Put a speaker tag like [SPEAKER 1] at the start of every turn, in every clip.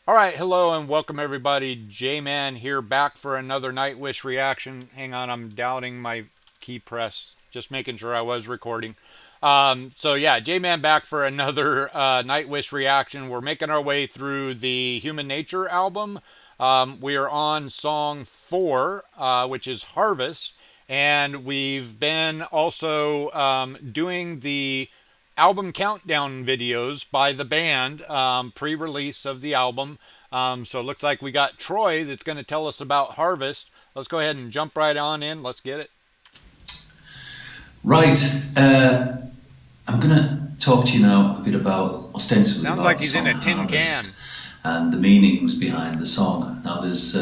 [SPEAKER 1] All right, hello and welcome everybody. J-Man here back for another Nightwish reaction. Hang on, I'm doubting my key press, just making sure I was recording. So yeah, J-Man back for another Nightwish reaction. We're making our way through the Human Nature album. We are on song 4, which is Harvest, and we've been also doing the album countdown videos by the band pre-release of the album. So it looks like we got Troy that's going to tell us about Harvest. Let's go ahead and jump right on in. Let's get it.
[SPEAKER 2] Right, I'm going to talk to you now a bit about, ostensibly
[SPEAKER 1] Sounds
[SPEAKER 2] about
[SPEAKER 1] like
[SPEAKER 2] the
[SPEAKER 1] he's in
[SPEAKER 2] song
[SPEAKER 1] a tin can.
[SPEAKER 2] Harvest and the meanings behind the song. Now, there's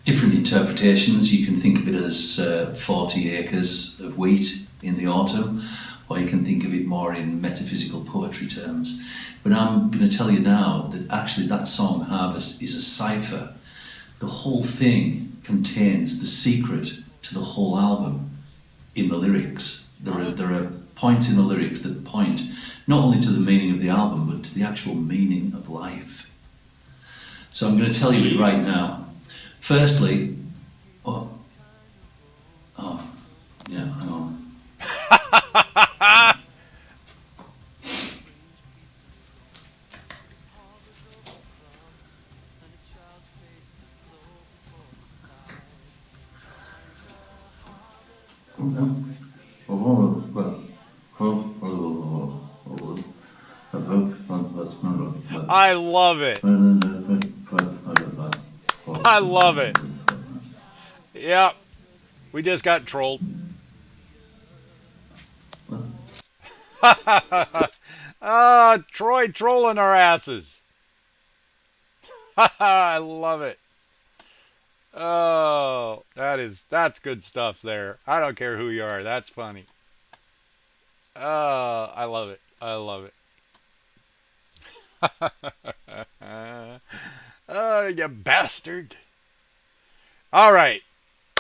[SPEAKER 2] different interpretations. You can think of it as 40 acres of wheat in the autumn, or you can think of it more in metaphysical poetry terms. But I'm going to tell you now that actually that song Harvest is a cipher. The whole thing contains the secret to the whole album in the lyrics. There are points in the lyrics that point not only to the meaning of the album, but to the actual meaning of life. So I'm going to tell you it right now. Firstly, oh, yeah, hang on.
[SPEAKER 1] I love it. I love it. Yep, we just got trolled. Troy trolling our asses. I love it. Oh, that's good stuff there. I don't care who you are. That's funny. I love it. I love it. Oh, you bastard. All right.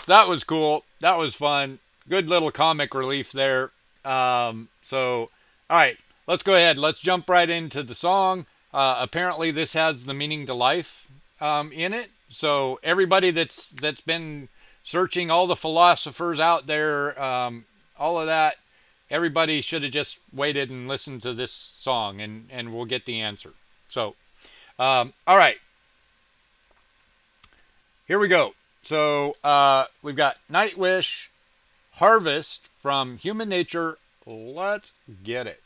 [SPEAKER 1] That was cool. That was fun. Good little comic relief there. All right. Let's go ahead. Let's jump right into the song. Apparently, this has the meaning to life in it. So everybody that's been searching, all the philosophers out there, all of that, everybody should have just waited and listened to this song, and we'll get the answer. So, all right, here we go. So we've got Nightwish, Harvest from Human Nature. Let's get it.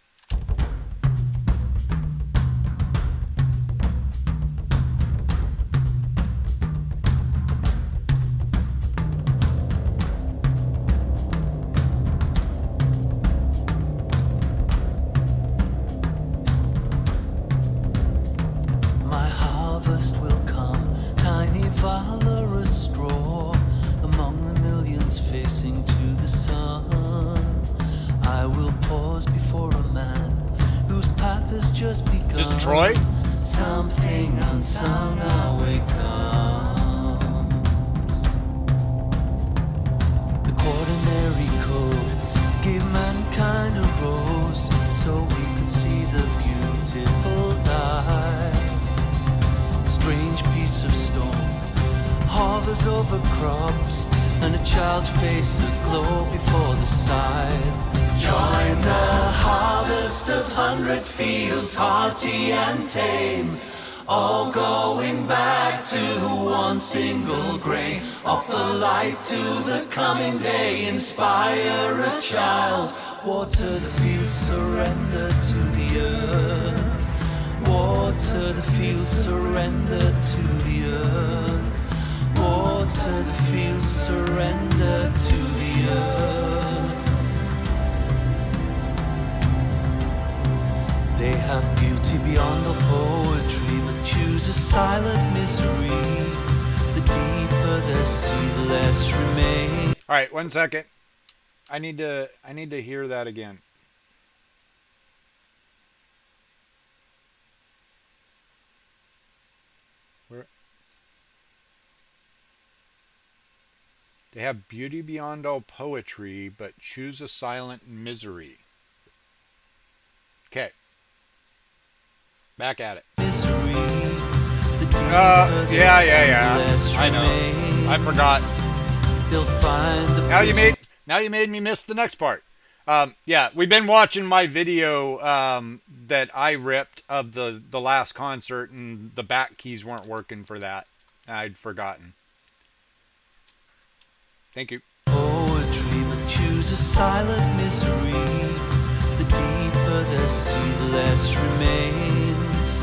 [SPEAKER 3] My harvest will come, tiny valorous straw, among the millions facing to the sun. I will pause before a man whose path has just begun.
[SPEAKER 1] This is Troy.
[SPEAKER 3] Something unsung now it comes. The quaternary code gave mankind a rose, so we could see the beautiful light. Strange piece of stone hovers over crops, and a child's face aglow before the sight. Join the harvest of 100 fields, hearty and tame, all going back to one single grain. Offer light to the coming day, inspire a child. Water the fields, surrender to the earth. Water the fields, surrender to the earth. Water the fields, surrender to the earth. They have beauty beyond all poetry, but choose a silent misery. The deeper the sea, the less remain.
[SPEAKER 1] All right, 1 second. I need to hear that again. Where they have beauty beyond all poetry, but choose a silent misery. Okay, back at it.
[SPEAKER 3] Misery, the deeper the
[SPEAKER 1] Yeah, yeah,
[SPEAKER 3] sea,
[SPEAKER 1] yeah.
[SPEAKER 3] less
[SPEAKER 1] I know. I forgot.
[SPEAKER 3] remains. They'll find the
[SPEAKER 1] Now you
[SPEAKER 3] pretty.
[SPEAKER 1] made me miss the next part. Yeah, we've been watching my video that I ripped of the last concert, and the back keys weren't working for that. I'd forgotten. Thank you.
[SPEAKER 3] Poetry, but choose a silent misery. The deeper the sea, the less remains.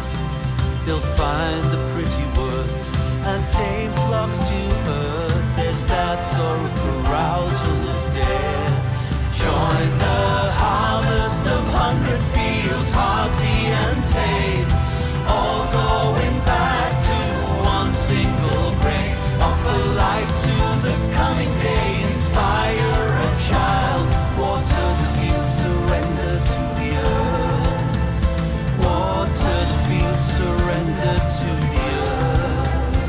[SPEAKER 3] They'll find the pretty words and tame flocks to herd. There's that sort of carousal of dare. Join the harvest of 100 fields, hearty and tame, all going back to one single grain. Offer light to the coming day, inspire a child, water the fields, surrender to the earth. Water the fields, surrender to the earth.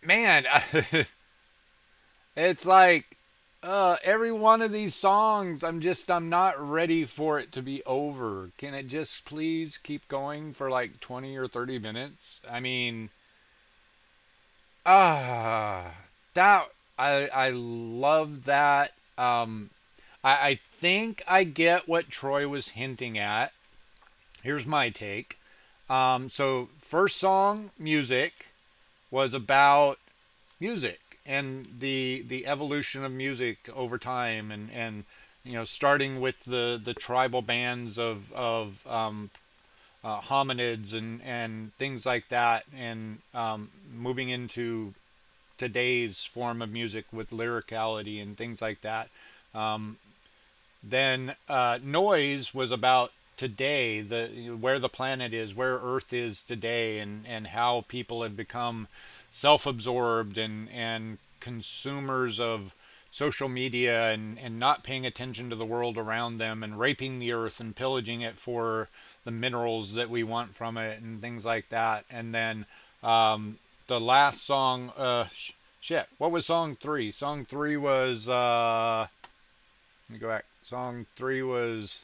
[SPEAKER 1] Man, it's like every one of these songs, I'm not ready for it to be over. Can it just please keep going for like 20 or 30 minutes? I mean, ah, that I love that. I think I get what Troy was hinting at. Here's my take. So first song, music, was about music and the evolution of music over time, and starting with the tribal bands of hominids and things like that, and moving into today's form of music with lyricality and things like that. Um, then noise was about today, the where the planet is, where Earth is today, and how people have become self-absorbed and consumers of social media and not paying attention to the world around them and raping the earth and pillaging it for the minerals that we want from it and things like that. And then the last song, shit, what was song three? Song three was, let me go back. Song three was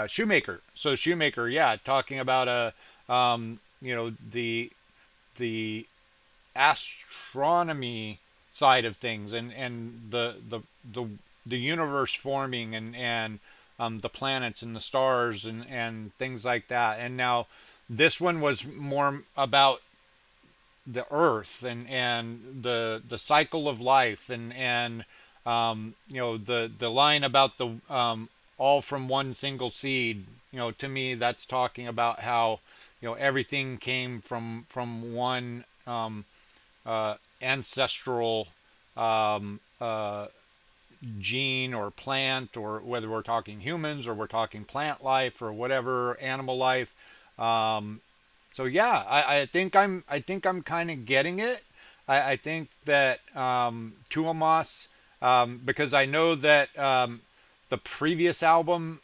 [SPEAKER 1] Shoemaker. So Shoemaker, yeah, talking about the astronomy side of things and the universe forming and the planets and the stars and things like that. And now this one was more about the earth and the cycle of life and the line about the all from one single seed. To me that's talking about how everything came from one ancestral um, uh, gene or plant, or whether we're talking humans or we're talking plant life or whatever animal life. Um, so yeah, I think I'm kind of getting it. I think that Tuomas, because I know that the previous album,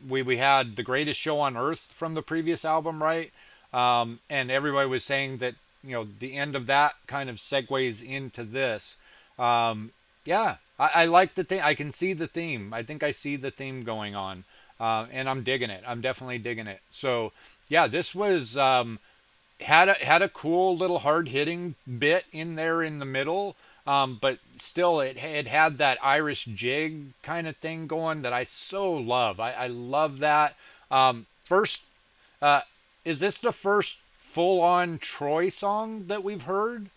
[SPEAKER 1] we had the greatest show on earth from the previous album, right? And everybody was saying that the end of that kind of segues into this. Um, yeah, I like the thing. I can see the theme. I think I see the theme going on, and I'm digging it. I'm definitely digging it. So yeah, this was had a cool little hard hitting bit in there in the middle, but still it had that Irish jig kind of thing going that I so love. I love that. First, uh, is this the first full on Troy song that we've heard?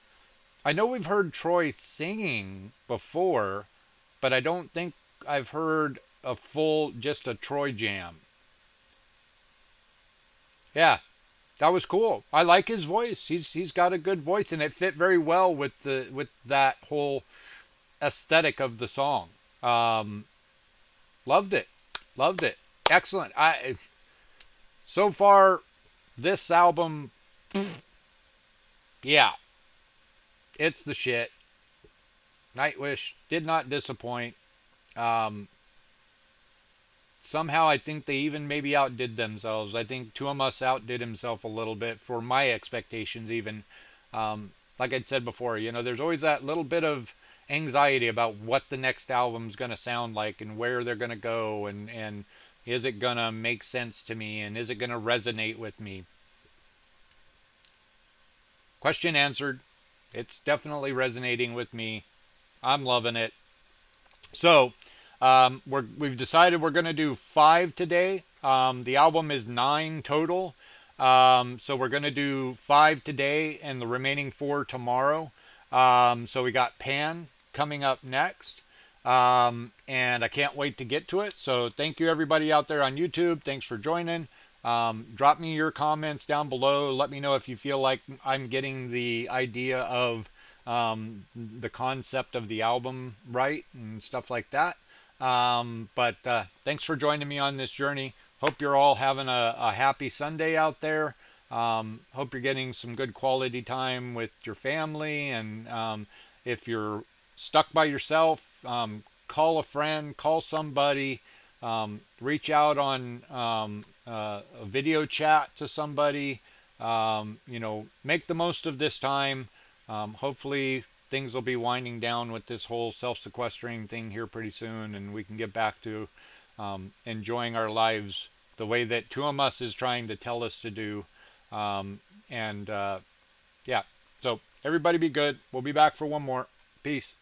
[SPEAKER 1] I know we've heard Troy singing before, but I don't think I've heard a full just a Troy jam. Yeah, that was cool. I like his voice. He's got a good voice, and it fit very well with that whole aesthetic of the song. Um, Loved it, loved it. Excellent. I so far this album, yeah, it's the shit. Nightwish did not disappoint. Um, Somehow I think they even maybe outdid themselves. I think Tuomas outdid himself a little bit for my expectations even. Like I'd said before, there's always that little bit of anxiety about what the next album's going to sound like and where they're going to go and is it going to make sense to me and is it going to resonate with me? Question answered. It's definitely resonating with me. I'm loving it. So, we've decided we're going to do 5 today. The album is 9 total. So we're going to do 5 today and the remaining 4 tomorrow. So we got Pan coming up next. And I can't wait to get to it. So thank you everybody out there on YouTube. Thanks for joining. Drop me your comments down below. Let me know if you feel like I'm getting the idea of the concept of the album right and stuff like that. But thanks for joining me on this journey. Hope you're all having a happy Sunday out there. Hope you're getting some good quality time with your family. And if you're stuck by yourself, call a friend, call somebody, reach out on a video chat to somebody. Make the most of this time. Hopefully things will be winding down with this whole self-sequestering thing here pretty soon, and we can get back to enjoying our lives the way that Tuomas is trying to tell us to do. And yeah, so everybody be good. We'll be back for one more. Peace.